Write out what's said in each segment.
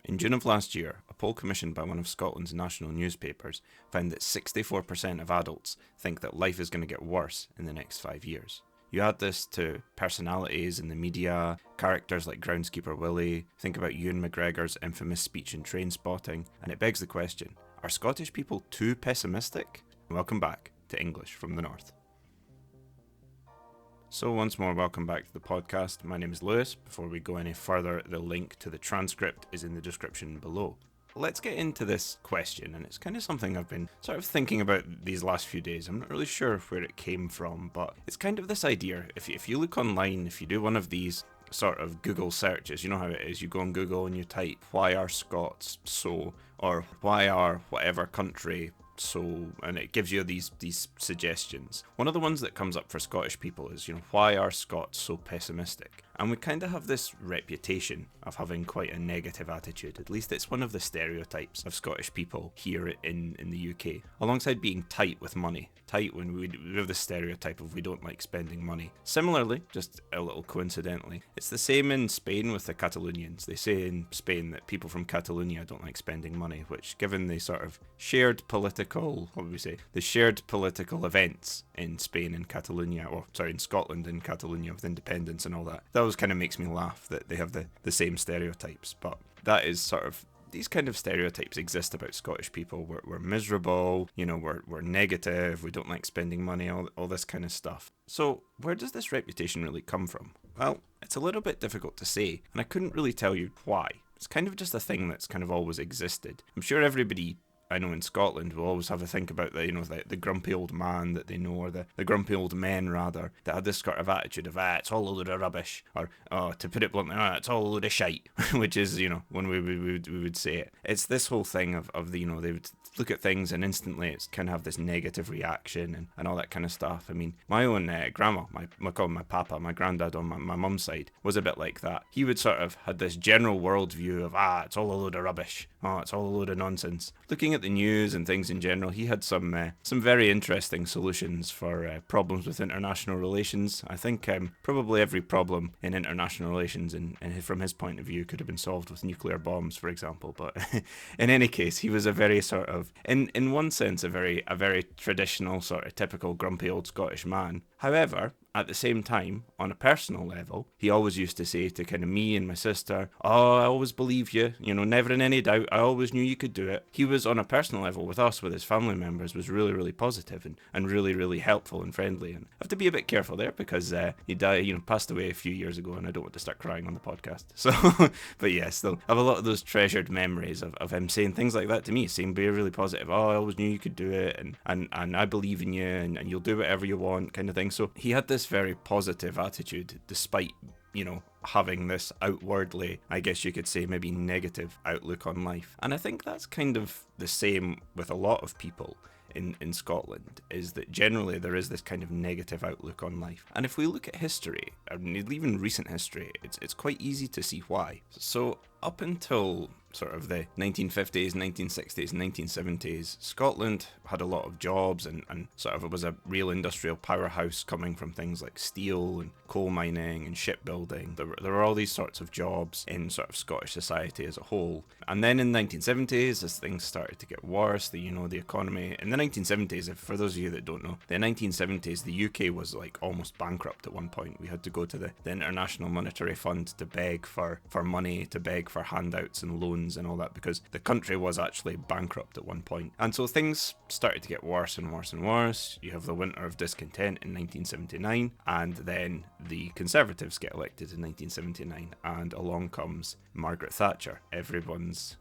In June of last year, a poll commissioned by one of Scotland's national newspapers found that 64% of adults think that life is going to get worse in the next 5 years. You add this to personalities in the media, characters like Groundskeeper Willie, think about Ewan McGregor's infamous speech in Trainspotting, and it begs the question, are Scottish people too pessimistic? Welcome back to English from the North. So once more, welcome back to the podcast. My name is Lewis. Before we go any further, the link to the transcript is in the description below. Let's get into this question, and it's kind of something I've been sort of thinking about these last few days. I'm not really sure where it came from, but it's kind of this idea. If you look online, if you do one of these sort of Google searches, you know how it is, you go on Google and you type, why are Scots so, or why are whatever country so, and it gives you these suggestions. One of the ones that comes up for Scottish people is, why are Scots so pessimistic? And we kind of have this reputation of having quite a negative attitude. At least it's one of the stereotypes of Scottish people here in the UK. Alongside being tight with money. Tight when we have the stereotype of we don't like spending money. Similarly, just a little coincidentally, it's the same in Spain with the Catalonians. They say in Spain that people from Catalonia don't like spending money, which given the sort of shared political, the shared political events in Spain and Catalonia, in Scotland and Catalonia with independence and all that. That always kind of makes me laugh that they have the same stereotypes, but that is sort of, these kind of stereotypes exist about Scottish people. We're miserable, we're negative, we don't like spending money, all this kind of stuff. So where does this reputation really come from? Well, it's a little bit difficult to say, and I couldn't really tell you why. It's kind of just a thing that's kind of always existed. I'm sure everybody I know in Scotland will always have a think about the grumpy old man that they know, or the grumpy old men rather, that had this sort of attitude of, it's all a load of rubbish, or, to put it bluntly, it's all a load of shite, which is, when we would say it. It's this whole thing of they would look at things and instantly it's kind of have this negative reaction and all that kind of stuff. I mean, my own grandma, my papa, my granddad on my mum's side, was a bit like that. He would sort of had this general worldview of, it's all a load of rubbish, it's all a load of nonsense. Looking at the news and things in general, he had some very interesting solutions for problems with international relations. I think probably every problem in international relations, and from his point of view, could have been solved with nuclear bombs, for example. But in any case, he was a very sort of, in one sense, a very traditional sort of typical grumpy old Scottish man. However, at the same time, on a personal level, he always used to say to kind of me and my sister, I always believe you, never in any doubt, I always knew you could do it. He was on a personal level with us, with his family members, was really, really positive and really, really helpful and friendly. And I have to be a bit careful there because he died, passed away a few years ago, and I don't want to start crying on the podcast. So, but yeah, still have a lot of those treasured memories of him saying things like that to me, saying be really positive, I always knew you could do it, and I believe in you, and you'll do whatever you want, kind of thing. So he had this very positive attitude despite having this outwardly, I guess you could say, maybe negative outlook on life. And I think that's kind of the same with a lot of people in Scotland, is that generally there is this kind of negative outlook on life. And if we look at history, I mean, even recent history, it's quite easy to see why. So up until sort of the 1950s, 1960s, 1970s, Scotland had a lot of jobs and sort of it was a real industrial powerhouse coming from things like steel and coal mining and shipbuilding. There were all these sorts of jobs in sort of Scottish society as a whole. And then in the 1970s, as things started to get worse, the economy. In the 1970s, for those of you that don't know, the 1970s, the UK was like almost bankrupt at one point. We had to go to the International Monetary Fund to beg for money, to beg for handouts and loans and all that, because the country was actually bankrupt at one point. And so things started to get worse and worse and worse. You have the winter of discontent in 1979, and then the Conservatives get elected in 1979, and along comes Margaret Thatcher, everyone's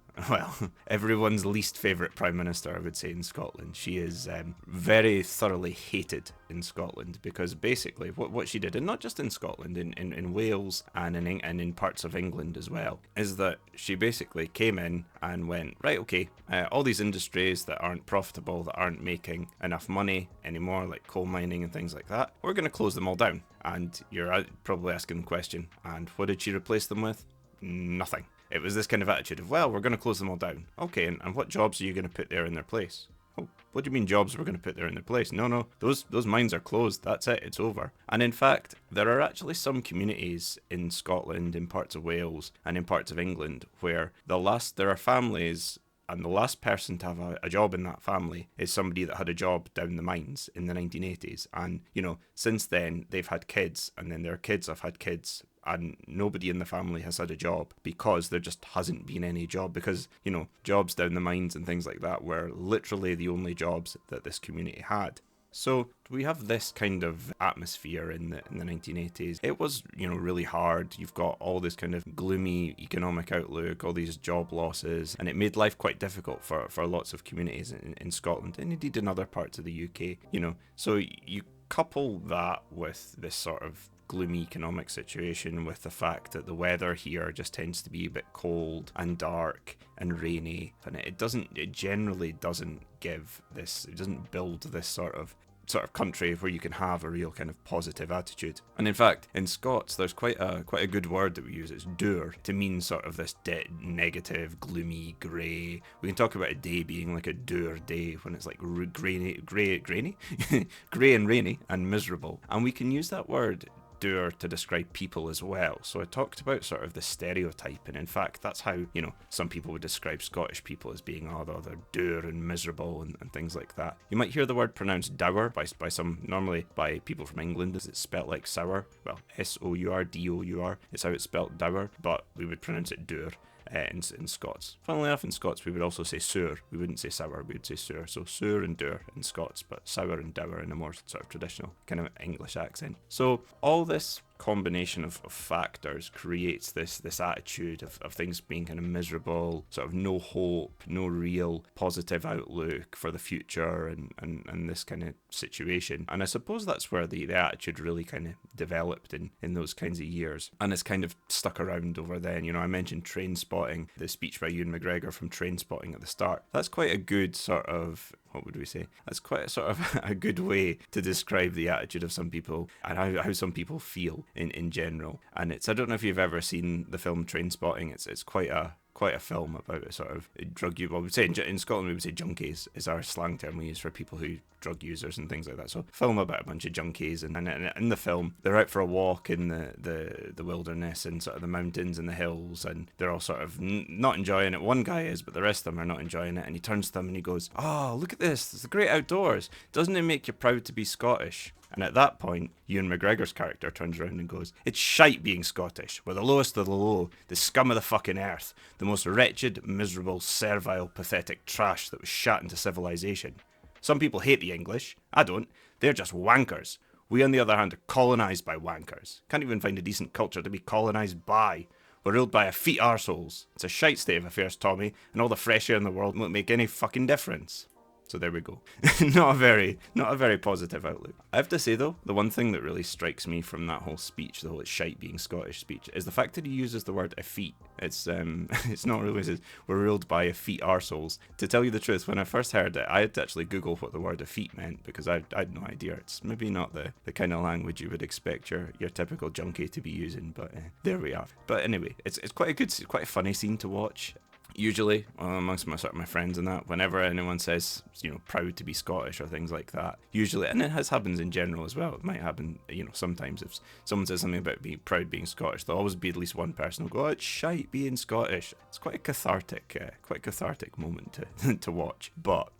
least favourite Prime Minister, I would say, in Scotland. She is very thoroughly hated in Scotland because basically what she did, and not just in Scotland, in Wales and in parts of England as well, is that she basically came in and went, right, okay, all these industries that aren't profitable, that aren't making enough money anymore, like coal mining and things like that, we're going to close them all down. And you're probably asking the question, and what did she replace them with? Nothing. It was this kind of attitude of, well, we're going to close them all down. Okay, and what jobs are you going to put there in their place? Oh, What do you mean jobs we're going to put there in their place? No, those mines are closed. That's it. It's over. And in fact, there are actually some communities in Scotland, in parts of Wales, and in parts of England where there are families, and the last person to have a job in that family is somebody that had a job down the mines in the 1980s. And, since then, they've had kids, and then their kids have had kids, and nobody in the family has had a job because there just hasn't been any job, because, jobs down the mines and things like that were literally the only jobs that this community had. So we have this kind of atmosphere in the 1980s. It was, really hard. You've got all this kind of gloomy economic outlook, all these job losses, and it made life quite difficult for lots of communities in Scotland, and indeed in other parts of the UK, So you couple that with this sort of gloomy economic situation with the fact that the weather here just tends to be a bit cold and dark and rainy, and it generally doesn't build this sort of country where you can have a real kind of positive attitude. And in fact, in Scots, there's quite a good word that we use. It's dour, to mean sort of this negative, gloomy, grey. We can talk about a day being like a dour day when it's like grey and rainy and miserable. And we can use that word dour to describe people as well. So I talked about sort of the stereotype, and in fact that's how some people would describe Scottish people as being they're dour and miserable and things like that. You might hear the word pronounced dour normally by people from England. Is it spelt like sour? Well, Sour, Dour, it's how it's spelt, dour, but we would pronounce it dour. In Scots. Funnily enough, in Scots we would also say sour. We wouldn't say sour, we would say sour. So sour and dour in Scots, but sour and dour in a more sort of traditional kind of English accent. So all this combination of factors creates this attitude of things being kind of miserable, sort of no hope, no real positive outlook for the future, and this kind of situation. And I suppose that's where the attitude really kind of developed in those kinds of years, and it's kind of stuck around over then. I mentioned Trainspotting, the speech by Ewan McGregor from Trainspotting at the start. That's quite a good sort of, what would we say? That's quite a sort of a good way to describe the attitude of some people and how some people feel in general. And I don't know if you've ever seen the film Trainspotting. It's quite a film about a sort of drug use. Well, we would say in Scotland we would say junkies is our slang term we use for people who drug users and things like that. So film about a bunch of junkies, and in the film they're out for a walk in the wilderness and sort of the mountains and the hills, and they're all sort of not enjoying it. One guy is, but the rest of them are not enjoying it, and he turns to them and he goes, "Oh, look at this, it's the great outdoors. Doesn't it make you proud to be Scottish?" And at that point, Ewan McGregor's character turns around and goes, "It's shite being Scottish. We're the lowest of the low, the scum of the fucking earth, the most wretched, miserable, servile, pathetic trash that was shat into civilization. Some people hate the English. I don't. They're just wankers. We, on the other hand, are colonised by wankers. Can't even find a decent culture to be colonised by. We're ruled by effete arseholes. It's a shite state of affairs, Tommy, and all the fresh air in the world won't make any fucking difference." So there we go. Not a very positive outlook. I have to say though, the one thing that really strikes me from that whole speech, the whole "it's shite being Scottish" speech, is the fact that he uses the word effete. It's not really, it says, "we're ruled by effete arseholes." To tell you the truth, when I first heard it, I had to actually Google what the word effete meant, because I had no idea. It's maybe not the kind of language you would expect your typical junkie to be using, but there we are. But anyway, it's quite a funny scene to watch. Usually, amongst my friends and that, whenever anyone says, proud to be Scottish or things like that, usually, and it happens in general as well, it might happen, sometimes if someone says something about being proud being Scottish, there'll always be at least one person who'll go, "Oh, it's shite being Scottish." It's quite a cathartic moment to watch. But,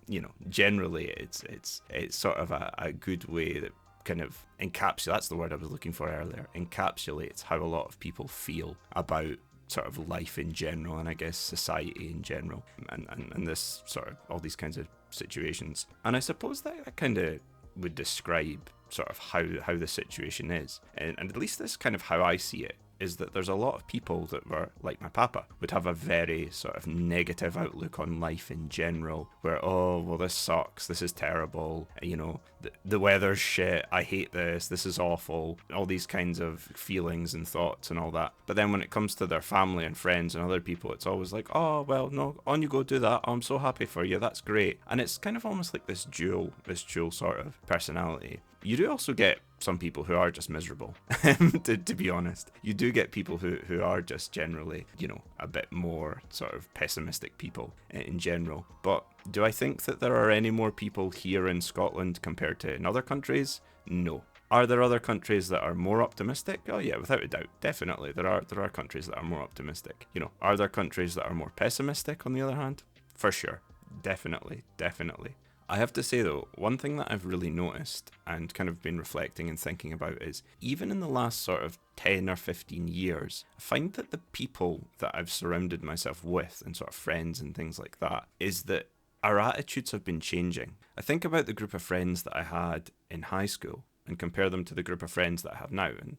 generally it's sort of a good way that kind of that's the word I was looking for earlier, encapsulates how a lot of people feel about sort of life in general, and I guess society in general, and this sort of all these kinds of situations. And I suppose that kind of would describe sort of how the situation is, and at least this kind of how I see it, is that there's a lot of people that were, like my papa, would have a very sort of negative outlook on life in general, where, "Oh, well, this sucks, this is terrible, the weather's shit, I hate this is awful," all these kinds of feelings and thoughts and all that. But then when it comes to their family and friends and other people, it's always like, "Oh, well, no, on you go, do that, I'm so happy for you, that's great." And it's kind of almost like this dual sort of personality. You do also get some people who are just miserable, to be honest. You do get people who are just generally, a bit more sort of pessimistic people in general. But do I think that there are any more people here in Scotland compared to in other countries? No. Are there other countries that are more optimistic? Oh yeah, without a doubt, definitely. There are countries that are more optimistic. Are there countries that are more pessimistic on the other hand? For sure. Definitely. I have to say though, one thing that I've really noticed and kind of been reflecting and thinking about is, even in the last sort of 10 or 15 years, I find that the people that I've surrounded myself with and sort of friends and things like that, is that our attitudes have been changing. I think about the group of friends that I had in high school and compare them to the group of friends that I have now. And,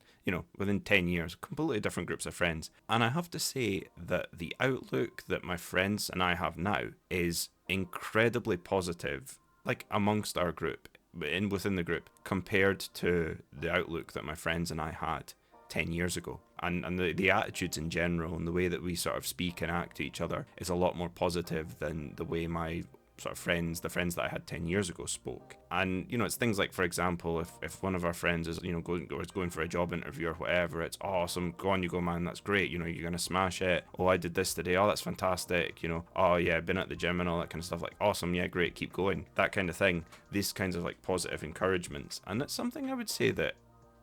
within 10 years, completely different groups of friends. And I have to say that the outlook that my friends and I have now is incredibly positive, like amongst our group, within the group, compared to the outlook that my friends and I had 10 years ago. And the attitudes in general and the way that we sort of speak and act to each other is a lot more positive than the way my sort of the friends that I had 10 years ago spoke. And, it's things like, for example, if one of our friends is, going for a job interview or whatever, it's awesome, go on, you go, man, that's great, you're going to smash it. Oh, I did this today, oh, that's fantastic, oh yeah, been at the gym and all that kind of stuff, like, awesome, yeah, great, keep going, that kind of thing. These kinds of like positive encouragements. And that's something I would say that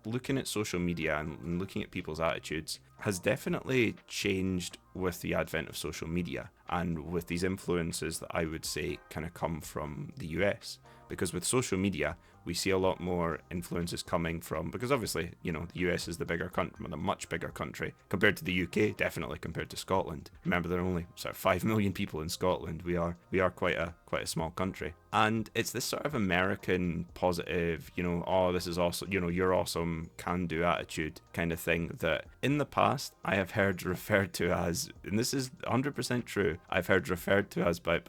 looking at social media and looking at people's attitudes has definitely changed with the advent of social media and with these influences that I would say kind of come from the US. Because with social media, we see a lot more influences coming from, because obviously, the US is the much bigger country compared to the UK, definitely compared to Scotland. Remember, there are only sort of 5 million people in Scotland. We are quite a small country. And it's this sort of American positive, oh, this is awesome, you're awesome, can-do attitude kind of thing that in the past I have heard referred to as, and this is 100% true, I've heard referred to as by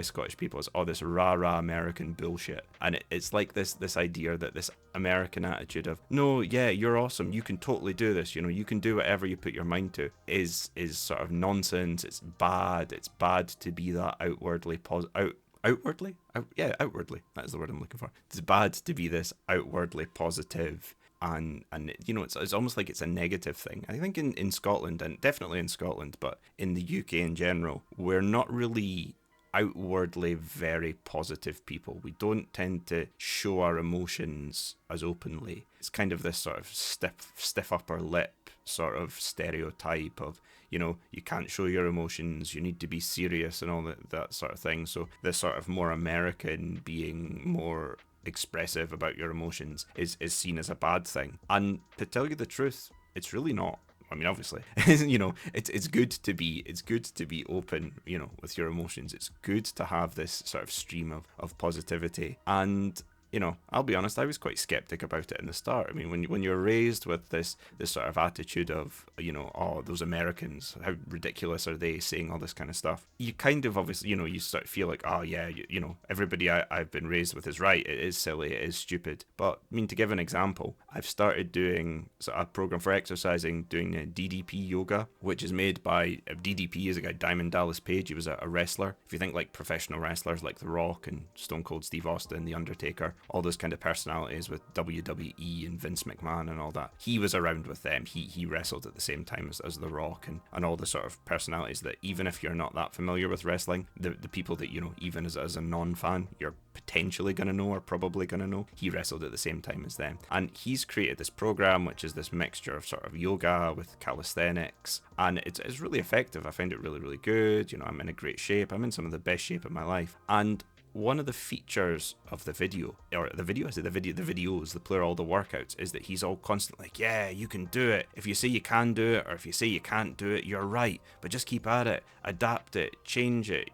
Scottish people as, oh, this rah-rah American bullshit. And it's like this idea that this American attitude of, no, yeah, you're awesome, you can totally do this, you can do whatever you put your mind to, is sort of nonsense. It's bad to be that outwardly outwardly, that's the word I'm looking for. It's bad to be this outwardly positive, and it's almost like it's a negative thing. I think in Scotland, and definitely in Scotland, but in the UK in general, we're not really outwardly very positive people. We don't tend to show our emotions as openly. It's kind of this sort of stiff upper lip sort of stereotype of, you can't show your emotions, you need to be serious and all that sort of thing. So this sort of more American, being more expressive about your emotions is seen as a bad thing. And to tell you the truth, it's really not. I mean, obviously, it's good to be open, with your emotions. It's good to have this sort of stream of positivity. And I'll be honest, I was quite skeptic about it in the start. I mean, when you're raised with this sort of attitude of, oh, those Americans, how ridiculous are they saying all this kind of stuff? You kind of obviously, you sort of feel like, oh yeah, everybody I've been raised with is right. It is silly. It is stupid. But I mean, to give an example, I've started doing a program for exercising, doing DDP yoga, which is made by DDP is a guy, Diamond Dallas Page. He was a wrestler. If you think like professional wrestlers like The Rock and Stone Cold Steve Austin, The Undertaker, all those kind of personalities with WWE and Vince McMahon and all that. He was around with them. He wrestled at the same time as The Rock and all the sort of personalities that, even if you're not that familiar with wrestling, the people that, even as a non-fan, you're potentially going to know or probably going to know, he wrestled at the same time as them. And he's created this program, which is this mixture of sort of yoga with calisthenics, and it's really effective. I find it really, really good. I'm in a great shape. I'm in some of the best shape of my life. And one of the features of the videos, the plural, the workouts, is that he's all constantly like, yeah, you can do it. If you say you can do it, or if you say you can't do it, you're right. But just keep at it, adapt it, change it,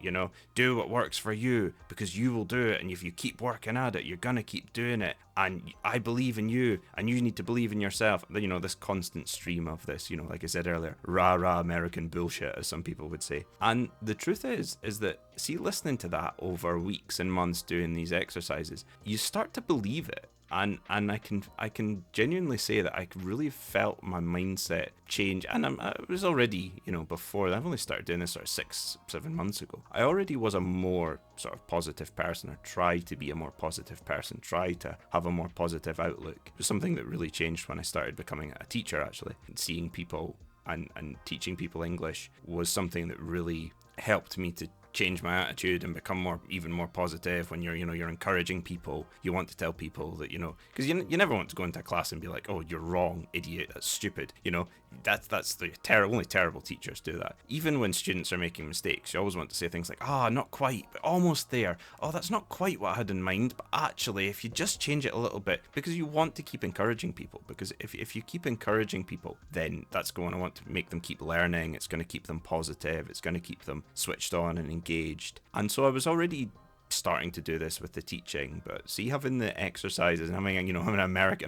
do what works for you, because you will do it. And if you keep working at it, you're going to keep doing it. And I believe in you, and you need to believe in yourself. This constant stream of this, like I said earlier, rah-rah American bullshit, as some people would say. And the truth is that, see, listening to that over weeks and months doing these exercises, you start to believe it. and I can genuinely say that I really felt my mindset change. And I was already, before I've only started doing this sort of 6-7 months ago. I already was a more sort of positive person, or try to be a more positive person, try to have a more positive outlook. It was something that really changed when I started becoming a teacher, actually. Seeing people and teaching people English was something that really helped me to change my attitude and become even more positive. When you're encouraging people, you want to tell people that, because you never want to go into a class and be like, oh, you're wrong, idiot, that's stupid. That's the only terrible teachers do that. Even when students are making mistakes, you always want to say things like, not quite, but almost there. Oh, that's not quite what I had in mind, but actually, if you just change it a little bit, because you want to keep encouraging people. Because if you keep encouraging people, then that's going to want to make them keep learning. It's going to keep them positive. It's going to keep them switched on and engaged. And so I was already starting to do this with the teaching, but see, having the exercises and having an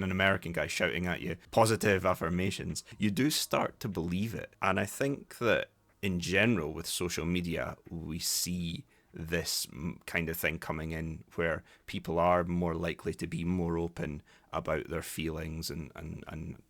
American guy shouting at you positive affirmations, you do start to believe it. And I think that in general with social media, we see this kind of thing coming in, where people are more likely to be more open about their feelings and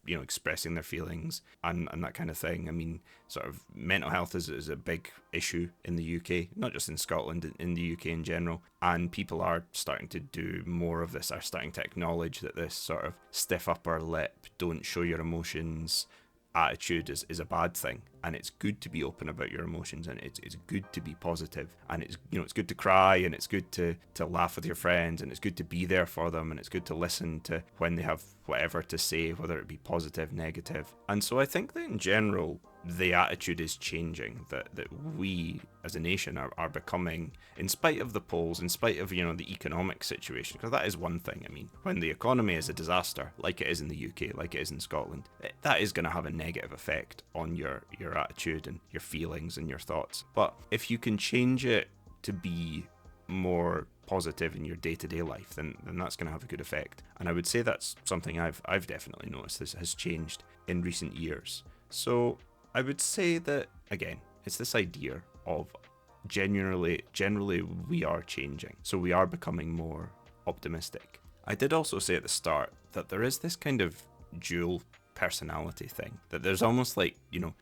expressing their feelings and that kind of thing. I mean, sort of mental health is a big issue in the UK, not just in Scotland, in the UK in general. And people are starting to do more of this, are starting to acknowledge that this sort of stiff upper lip, don't show your emotions attitude is a bad thing, and it's good to be open about your emotions, and it's good to be positive, and it's good to cry, and it's good to laugh with your friends, and it's good to be there for them, and it's good to listen to when they have whatever to say, whether it be positive, negative. And so I think that in general the attitude is changing, that we as a nation are becoming, in spite of the polls, in spite of the economic situation, because that is one thing. I mean, when the economy is a disaster, like it is in the UK, like it is in Scotland, that is going to have a negative effect on your attitude and your feelings and your thoughts. But if you can change it to be more positive in your day-to-day life, then that's going to have a good effect. And I would say that's something I've definitely noticed this has changed in recent years. So I would say that, again, it's this idea of generally we are changing. So we are becoming more optimistic. I did also say at the start that there is this kind of dual personality thing, that there's almost like,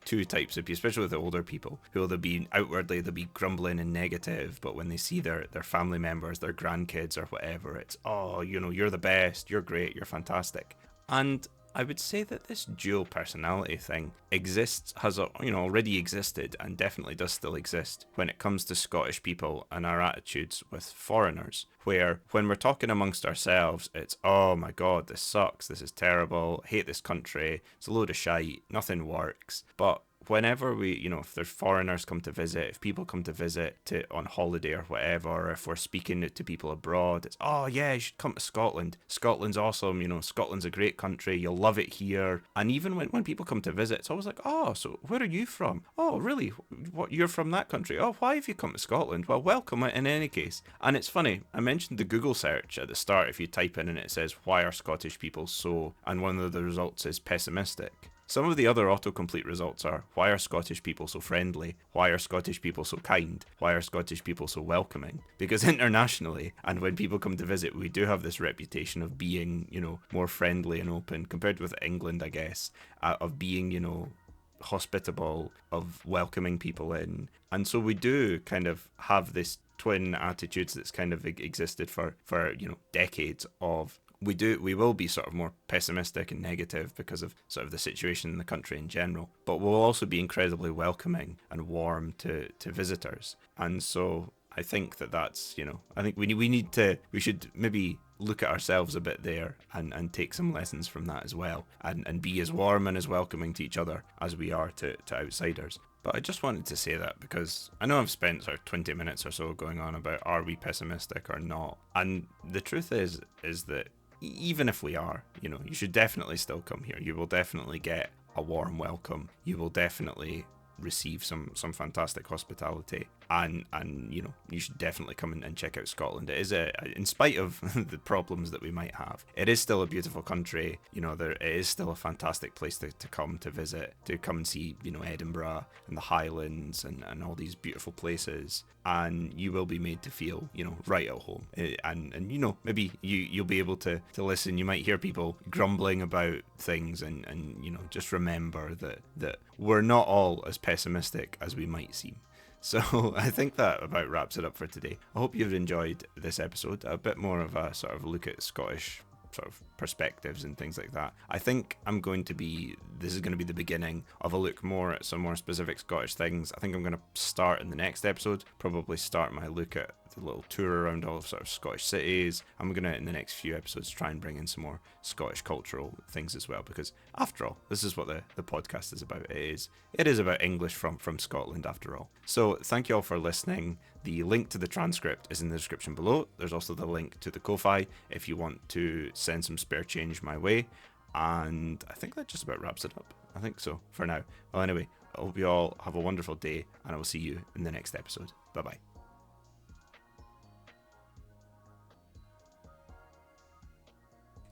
two types of people, especially with the older people, who they'll be grumbling and negative, but when they see their family members, their grandkids or whatever, it's, oh, you're the best, you're great, you're fantastic. And I would say that this dual personality thing has already existed, and definitely does still exist when it comes to Scottish people and our attitudes with foreigners, where when we're talking amongst ourselves, it's, oh my god, this sucks, this is terrible, I hate this country, it's a load of shite, nothing works. But whenever we, if there's foreigners come to visit, if people come to visit on holiday or whatever, or if we're speaking to people abroad, it's, oh yeah, you should come to Scotland. Scotland's awesome, Scotland's a great country, you'll love it here. And even when people come to visit, it's always like, oh, so where are you from? Oh, really? What, you're from that country? Oh, why have you come to Scotland? Well, welcome in any case. And it's funny, I mentioned the Google search at the start. If you type in and it says, why are Scottish people so, and one of the results is pessimistic. Some of the other autocomplete results are, why are Scottish people so friendly? Why are Scottish people so kind? Why are Scottish people so welcoming? Because internationally, and when people come to visit, we do have this reputation of being, more friendly and open, compared with England, I guess, of being, hospitable, of welcoming people in. And so we do kind of have this twin attitudes that's kind of existed for decades of, we will be sort of more pessimistic and negative because of sort of the situation in the country in general, but we'll also be incredibly welcoming and warm to visitors. And so I think that's, I think we should maybe look at ourselves a bit there and take some lessons from that as well, and be as warm and as welcoming to each other as we are to outsiders. But I just wanted to say that because I know I've spent sort of 20 minutes or so going on about, are we pessimistic or not? And the truth is that even if we are, you should definitely still come here. You will definitely get a warm welcome. You will definitely receive some fantastic hospitality, and you know, you should definitely come and check out Scotland. It is in spite of the problems that we might have, it is still a beautiful country. You know, it is still a fantastic place to come to visit, to come and see, you know, Edinburgh and the Highlands and all these beautiful places, and you will be made to feel, you know, right at home. And you know, maybe you'll be able to listen. You might hear people grumbling about things, and you know, just remember that we're not all as pessimistic as we might seem. So I think that about wraps it up for today. I hope you've enjoyed this episode, a bit more of a sort of look at Scottish sort of perspectives and things like that. I think this is going to be the beginning of a look more at some more specific Scottish things. I think I'm going to start in the next episode, probably start my look at the little tour around all of sort of Scottish cities. I'm going to, in the next few episodes, try and bring in some more Scottish cultural things as well, because after all, this is what the podcast is about. It is about English from Scotland after all. So thank you all for listening. The link to the transcript is in the description below. There's also the link to the Ko-Fi if you want to send some spare change my way. And I think that just about wraps it up. I think so for now. Well, anyway, I hope you all have a wonderful day, and I will see you in the next episode. Bye-bye.